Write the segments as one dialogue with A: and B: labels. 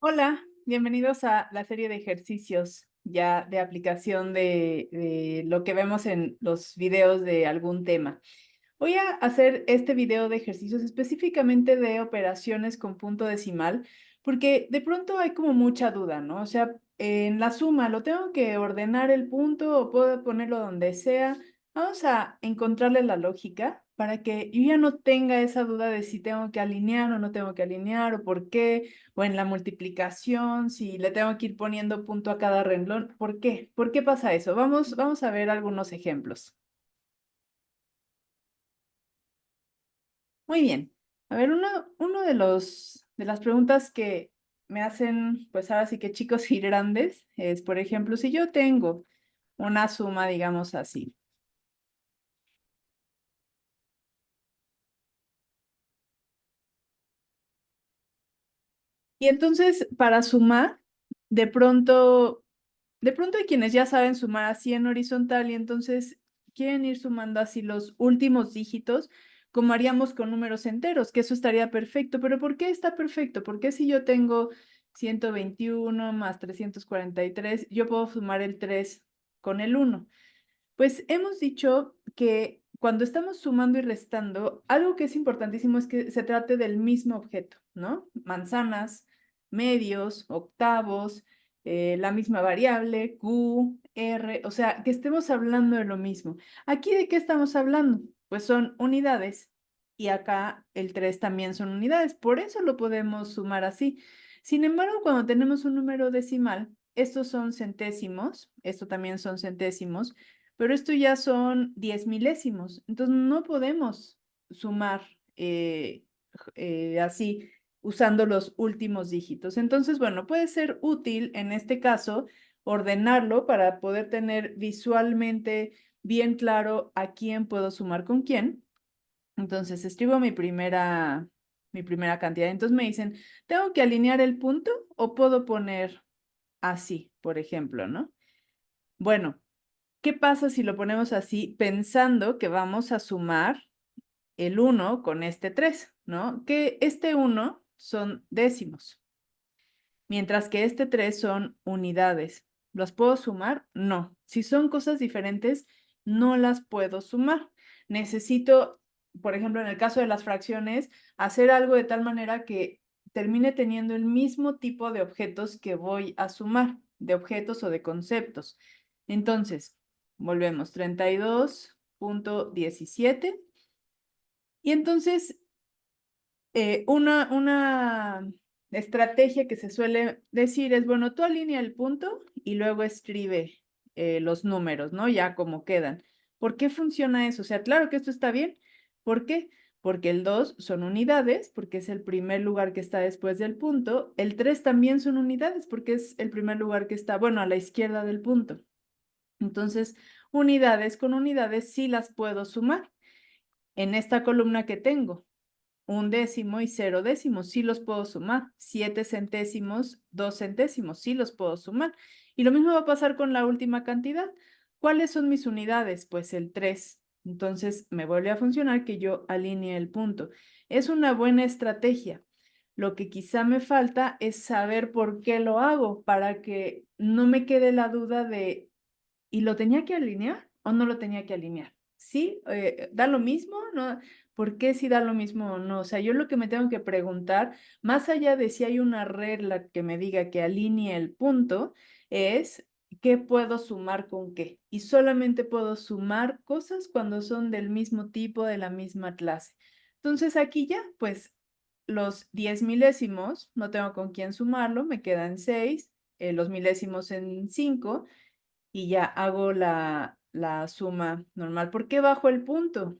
A: Hola, bienvenidos a la serie de ejercicios ya de aplicación de lo que vemos en los videos de algún tema. Voy a hacer este video de ejercicios específicamente de operaciones con punto decimal, porque de pronto hay como mucha duda, ¿no? O sea, en la suma, ¿lo tengo que ordenar el punto o puedo ponerlo donde sea? Vamos a encontrarle la lógica para que yo ya no tenga esa duda de si tengo que alinear o no tengo que alinear o por qué, o en la multiplicación, si le tengo que ir poniendo punto a cada renglón. ¿Por qué? ¿Por qué pasa eso? Vamos a ver algunos ejemplos. Muy bien. A ver, uno de las preguntas que me hacen, pues ahora sí que chicos y grandes, es, por ejemplo, si yo tengo una suma, digamos así. Y entonces, para sumar, de pronto, de pronto hay quienes ya saben sumar así en horizontal y entonces quieren ir sumando así los últimos dígitos, como haríamos con números enteros, que eso estaría perfecto. Pero ¿por qué está perfecto? Porque si yo tengo 121 más 343, yo puedo sumar el 3 con el 1. Pues hemos dicho que cuando estamos sumando y restando, algo que es importantísimo es que se trate del mismo objeto, ¿no? Manzanas, medios, octavos, la misma variable, Q, R, o sea, que estemos hablando de lo mismo. ¿Aquí de qué estamos hablando? Pues son unidades y acá el 3 también son unidades, por eso lo podemos sumar así. Sin embargo, cuando tenemos un número decimal, estos son centésimos, esto también son centésimos, pero esto ya son 10 milésimos, entonces no podemos sumar así usando los últimos dígitos. Entonces, bueno, puede ser útil en este caso ordenarlo para poder tener visualmente bien claro a quién puedo sumar con quién. Entonces, escribo mi primera cantidad. Entonces me dicen, ¿tengo que alinear el punto o puedo poner así, por ejemplo, ¿no? Bueno, ¿qué pasa si lo ponemos así pensando que vamos a sumar el 1 con este 3, ¿no? Que este 1 son décimos, mientras que este 3 son unidades. ¿Los puedo sumar? No. Si son cosas diferentes, no las puedo sumar. Necesito, por ejemplo, en el caso de las fracciones, hacer algo de tal manera que termine teniendo el mismo tipo de objetos que voy a sumar, de objetos o de conceptos. Entonces, volvemos, 32.17. Y entonces, una estrategia que se suele decir es, bueno, tú alinea el punto y luego escribe los números, ¿no? Ya como quedan. ¿Por qué funciona eso? O sea, claro que esto está bien. ¿Por qué? Porque el 2 son unidades, porque es el primer lugar que está después del punto. El 3 también son unidades, porque es el primer lugar que está, bueno, a la izquierda del punto. Entonces, unidades con unidades sí las puedo sumar. En esta columna que tengo, un décimo y 0 décimos, sí los puedo sumar. 7 centésimos, 2 centésimos, sí los puedo sumar. Y lo mismo va a pasar con la última cantidad. ¿Cuáles son mis unidades? Pues el 3. Entonces me vuelve a funcionar que yo alinee el punto. Es una buena estrategia. Lo que quizá me falta es saber por qué lo hago para que no me quede la duda de, ¿y lo tenía que alinear o no lo tenía que alinear? ¿Sí? ¿Da lo mismo? ¿No? ¿Por qué si da lo mismo o no? O sea, yo lo que me tengo que preguntar, más allá de si hay una regla que me diga que alinee el punto, es ¿qué puedo sumar con qué? Y solamente puedo sumar cosas cuando son del mismo tipo, de la misma clase. Entonces aquí ya, pues los 10 milésimos, no tengo con quién sumarlo, me quedan 6, los milésimos en 5 y ya hago la suma normal. ¿Por qué bajo el punto?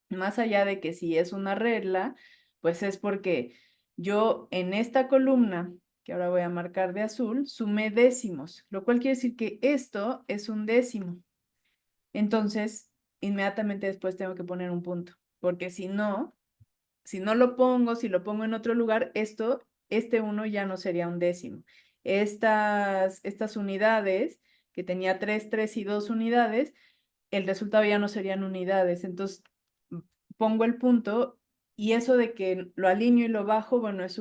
A: Más allá de que si es una regla, pues es porque yo en esta columna, que ahora voy a marcar de azul, sumé décimos, lo cual quiere decir que esto es un décimo. Entonces, inmediatamente después tengo que poner un punto, porque si no lo pongo, si lo pongo en otro lugar, este 1 ya no sería un décimo. Estas unidades, que tenía 3, 3 y 2 unidades, el resultado ya no serían unidades. Entonces, pongo el punto y eso de que lo alineo y lo bajo, bueno, es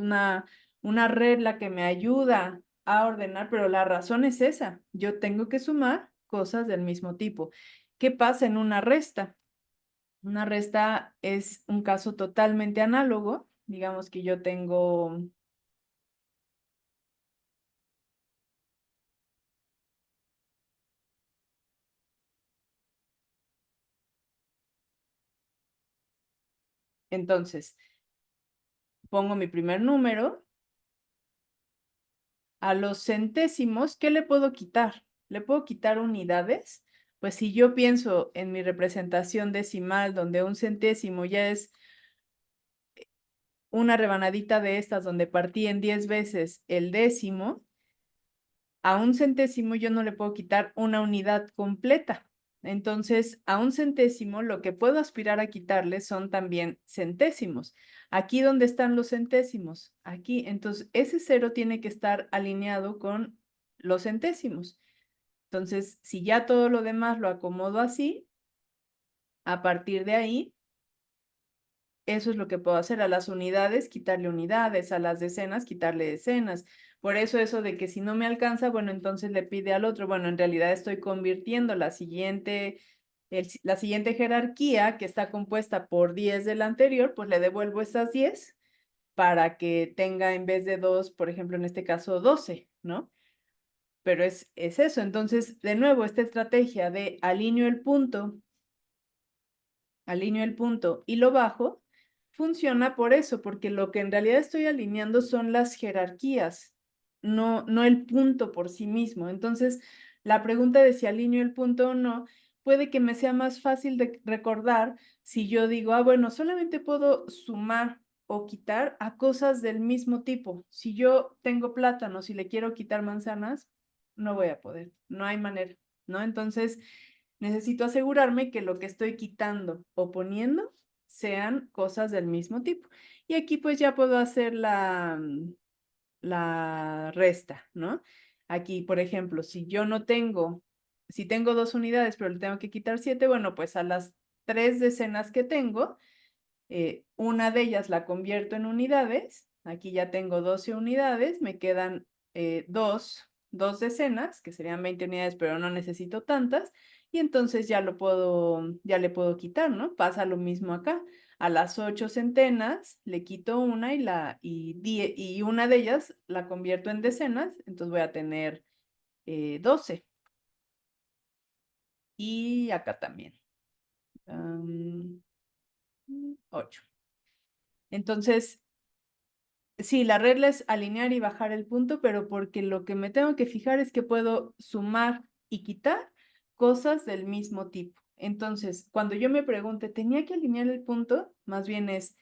A: una regla que me ayuda a ordenar, pero la razón es esa. Yo tengo que sumar cosas del mismo tipo. ¿Qué pasa en una resta? Una resta es un caso totalmente análogo. Digamos que yo tengo entonces, pongo mi primer número. A los centésimos, ¿qué le puedo quitar? ¿Le puedo quitar unidades? Pues si yo pienso en mi representación decimal, donde un centésimo ya es una rebanadita de estas, donde partí en 10 veces el décimo, a un centésimo yo no le puedo quitar una unidad completa. Entonces, a un centésimo lo que puedo aspirar a quitarle son también centésimos. Aquí donde están los centésimos, aquí, entonces ese cero tiene que estar alineado con los centésimos. Entonces, si ya todo lo demás lo acomodo así, a partir de ahí, eso es lo que puedo hacer. A las unidades, quitarle unidades, a las decenas, quitarle decenas. Por eso de que si no me alcanza, bueno, entonces le pide al otro. Bueno, en realidad estoy convirtiendo la siguiente jerarquía, que está compuesta por 10 de la anterior, pues le devuelvo esas 10 para que tenga en vez de 2, por ejemplo, en este caso 12, ¿no? Pero es eso. Entonces, de nuevo, esta estrategia de alineo el punto y lo bajo, funciona por eso, porque lo que en realidad estoy alineando son las jerarquías, no el punto por sí mismo. Entonces, la pregunta de si alineo el punto o no, puede que me sea más fácil de recordar si yo digo, ah, bueno, solamente puedo sumar o quitar a cosas del mismo tipo. Si yo tengo plátanos y le quiero quitar manzanas, no voy a poder, no hay manera, ¿no? Entonces, necesito asegurarme que lo que estoy quitando o poniendo sean cosas del mismo tipo. Y aquí pues ya puedo hacer la resta, ¿no? Aquí, por ejemplo, si tengo 2 unidades, pero le tengo que quitar 7, bueno, pues a las 3 decenas que tengo, una de ellas la convierto en unidades. Aquí ya tengo 12 unidades, me quedan 2 decenas, que serían 20 unidades, pero no necesito tantas. Y entonces ya le puedo quitar, ¿no? Pasa lo mismo acá. A las 8 centenas le quito una y una de ellas la convierto en decenas, entonces voy a tener 12. Y acá también. 8. Entonces, sí, la regla es alinear y bajar el punto, pero porque lo que me tengo que fijar es que puedo sumar y quitar cosas del mismo tipo. Entonces, cuando yo me pregunte, ¿tenía que alinear el punto? Más bien es,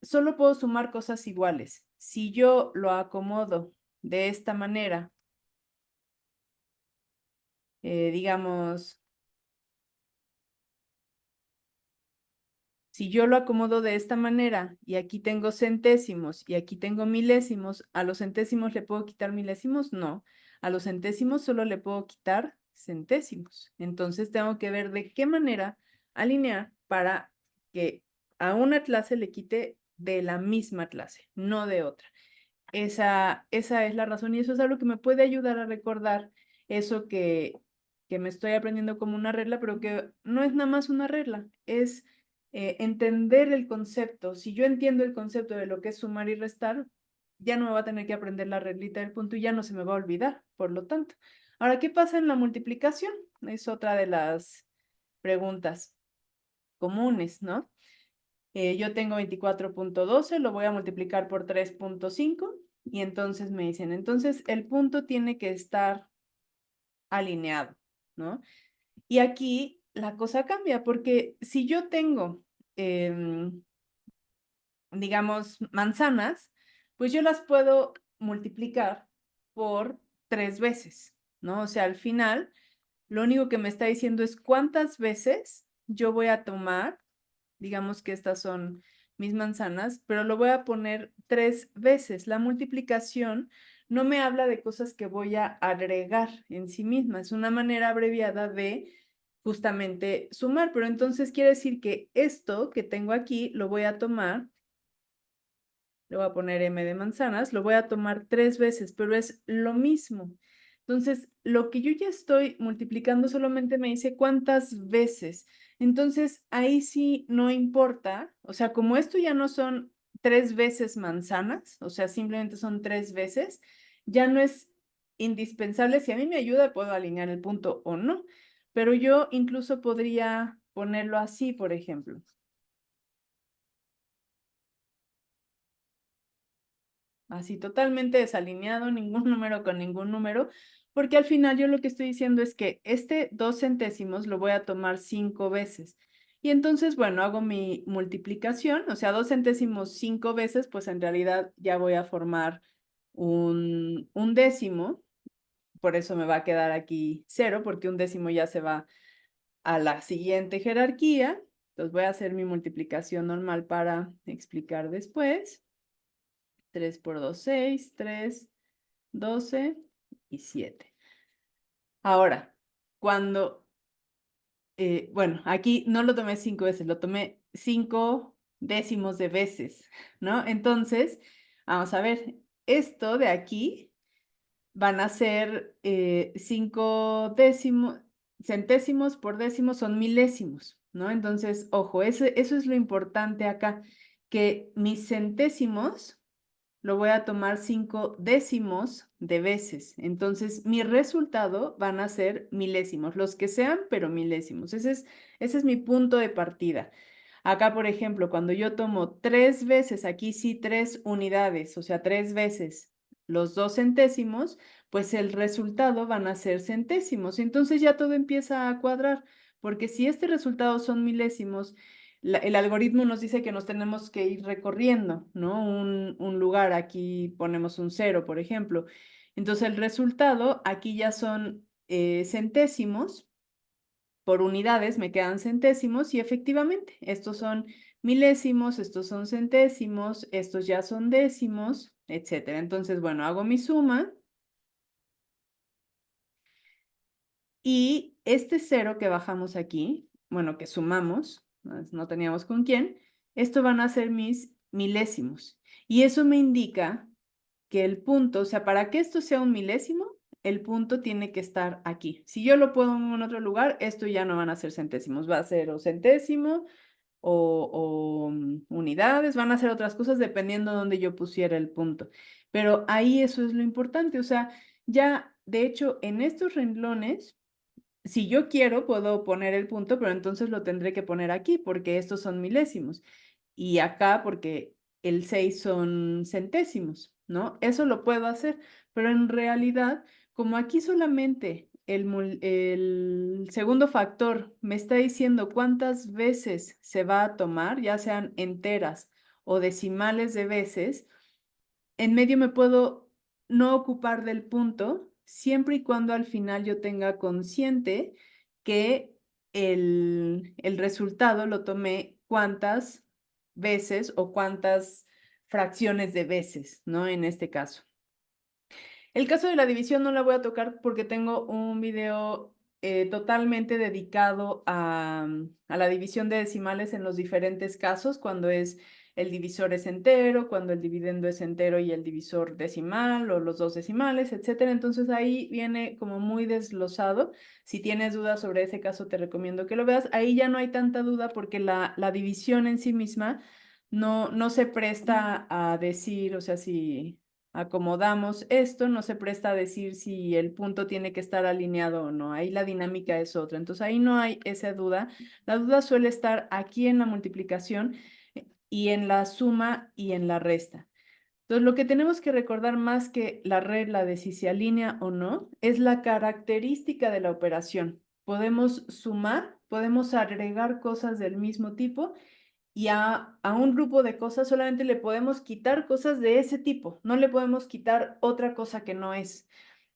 A: solo puedo sumar cosas iguales. Si yo lo acomodo de esta manera, digamos, si yo lo acomodo de esta manera y aquí tengo centésimos y aquí tengo milésimos, ¿a los centésimos le puedo quitar milésimos? No. A los centésimos solo le puedo quitar centésimos. Entonces tengo que ver de qué manera alinear para que a una clase le quite de la misma clase, no de otra. Esa es la razón y eso es algo que me puede ayudar a recordar eso que me estoy aprendiendo como una regla, pero que no es nada más una regla, es entender el concepto. Si yo entiendo el concepto de lo que es sumar y restar, ya no me va a tener que aprender la reglita del punto y ya no se me va a olvidar, por lo tanto. Ahora, ¿qué pasa en la multiplicación? Es otra de las preguntas comunes, ¿no? Yo tengo 24.12, lo voy a multiplicar por 3.5 y entonces me dicen, entonces el punto tiene que estar alineado, ¿no? Y aquí la cosa cambia porque si yo tengo, digamos, manzanas, pues yo las puedo multiplicar por 3 veces, ¿no? O sea, al final, lo único que me está diciendo es cuántas veces yo voy a tomar, digamos que estas son mis manzanas, pero lo voy a poner 3 veces. La multiplicación no me habla de cosas que voy a agregar en sí misma, es una manera abreviada de justamente sumar, pero entonces quiere decir que esto que tengo aquí lo voy a tomar le voy a poner M de manzanas, lo voy a tomar 3 veces, pero es lo mismo. Entonces, lo que yo ya estoy multiplicando solamente me dice cuántas veces. Entonces, ahí sí no importa, o sea, como esto ya no son 3 veces manzanas, o sea, simplemente son 3 veces, ya no es indispensable. Si a mí me ayuda, puedo alinear el punto o no, pero yo incluso podría ponerlo así, por ejemplo. Así totalmente desalineado, ningún número con ningún número, porque al final yo lo que estoy diciendo es que este 2 centésimos lo voy a tomar 5 veces. Y entonces, bueno, hago mi multiplicación, o sea, 2 centésimos 5 veces, pues en realidad ya voy a formar un décimo, por eso me va a quedar aquí 0, porque un décimo ya se va a la siguiente jerarquía. Entonces voy a hacer mi multiplicación normal para explicar después. 3 por 2, 6, 3, 12 y 7. Ahora, cuando, bueno, aquí no lo tomé 5 veces, lo tomé 5 décimos de veces, ¿no? Entonces, vamos a ver, esto de aquí van a ser 5 décimos, centésimos por décimos son milésimos, ¿no? Entonces, ojo, eso es lo importante acá, que mis centésimos lo voy a tomar 5 décimos de veces. Entonces, mi resultado van a ser milésimos, los que sean, pero milésimos. Ese es mi punto de partida. Acá, por ejemplo, cuando yo tomo 3 veces, aquí sí 3 unidades, o sea, 3 veces los 2 centésimos, pues el resultado van a ser centésimos. Entonces ya todo empieza a cuadrar, porque si este resultado son milésimos, el algoritmo nos dice que nos tenemos que ir recorriendo, ¿no? Un lugar, aquí ponemos un 0, por ejemplo. Entonces el resultado aquí ya son centésimos por unidades, me quedan centésimos y efectivamente, estos son milésimos, estos son centésimos, estos ya son décimos, etcétera. Entonces, bueno, hago mi suma y este 0 que bajamos aquí, bueno, que sumamos, no teníamos con quién, esto van a ser mis milésimos. Y eso me indica que el punto, o sea, para que esto sea un milésimo, el punto tiene que estar aquí. Si yo lo pongo en otro lugar, esto ya no van a ser centésimos, va a ser o centésimo o unidades, van a ser otras cosas dependiendo de dónde yo pusiera el punto. Pero ahí eso es lo importante, o sea, ya de hecho en estos renglones si yo quiero, puedo poner el punto, pero entonces lo tendré que poner aquí porque estos son milésimos. Y acá porque el 6 son centésimos, ¿no? Eso lo puedo hacer, pero en realidad, como aquí solamente el segundo factor me está diciendo cuántas veces se va a tomar, ya sean enteras o decimales de veces, en medio me puedo no ocupar del punto siempre y cuando al final yo tenga consciente que el resultado lo tomé cuántas veces o cuántas fracciones de veces, ¿no? En este caso. El caso de la división no la voy a tocar porque tengo un video totalmente dedicado a la división de decimales en los diferentes casos, cuando el divisor es entero, cuando el dividendo es entero y el divisor decimal o los dos decimales, etcétera. Entonces ahí viene como muy desglosado. Si tienes dudas sobre ese caso, te recomiendo que lo veas. Ahí ya no hay tanta duda porque la división en sí misma no se presta a decir, o sea, si acomodamos esto, no se presta a decir si el punto tiene que estar alineado o no. Ahí la dinámica es otra. Entonces ahí no hay esa duda. La duda suele estar aquí en la multiplicación y en la suma y en la resta. Entonces lo que tenemos que recordar más que la regla de si se alinea o no es la característica de la operación. Podemos sumar, podemos agregar cosas del mismo tipo y a un grupo de cosas solamente le podemos quitar cosas de ese tipo, no le podemos quitar otra cosa que no es.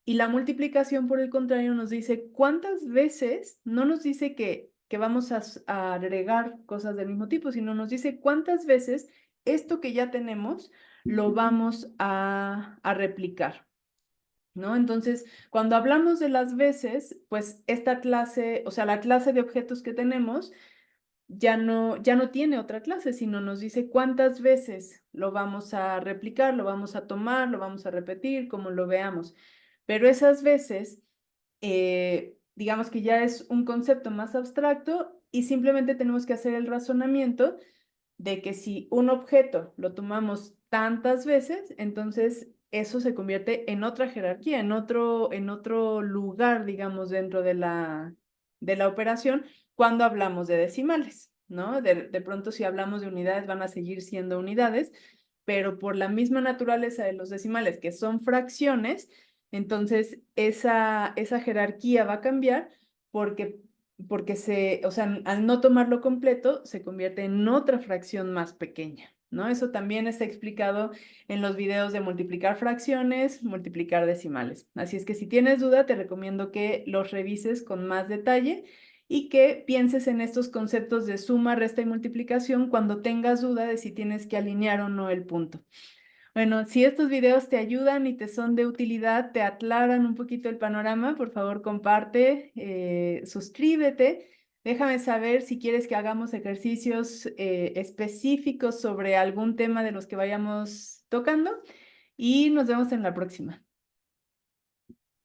A: Y la multiplicación, por el contrario, nos dice cuántas veces, no nos dice que vamos a agregar cosas del mismo tipo, sino nos dice cuántas veces esto que ya tenemos lo vamos a replicar, ¿no? Entonces, cuando hablamos de las veces, pues esta clase, o sea, la clase de objetos que tenemos, ya no tiene otra clase, sino nos dice cuántas veces lo vamos a replicar, lo vamos a tomar, lo vamos a repetir, como lo veamos. Pero esas veces, digamos que ya es un concepto más abstracto y simplemente tenemos que hacer el razonamiento de que si un objeto lo tomamos tantas veces, entonces eso se convierte en otra jerarquía, en otro lugar, digamos, dentro de la operación cuando hablamos de decimales, ¿no? De pronto si hablamos de unidades van a seguir siendo unidades, pero por la misma naturaleza de los decimales, que son fracciones, entonces esa jerarquía va a cambiar porque o sea, al no tomarlo completo, se convierte en otra fracción más pequeña, ¿no? Eso también está explicado en los videos de multiplicar fracciones, multiplicar decimales. Así es que si tienes duda, te recomiendo que los revises con más detalle y que pienses en estos conceptos de suma, resta y multiplicación cuando tengas duda de si tienes que alinear o no el punto. Bueno, si estos videos te ayudan y te son de utilidad, te aclaran un poquito el panorama, por favor comparte, suscríbete, déjame saber si quieres que hagamos ejercicios específicos sobre algún tema de los que vayamos tocando y nos vemos en la próxima.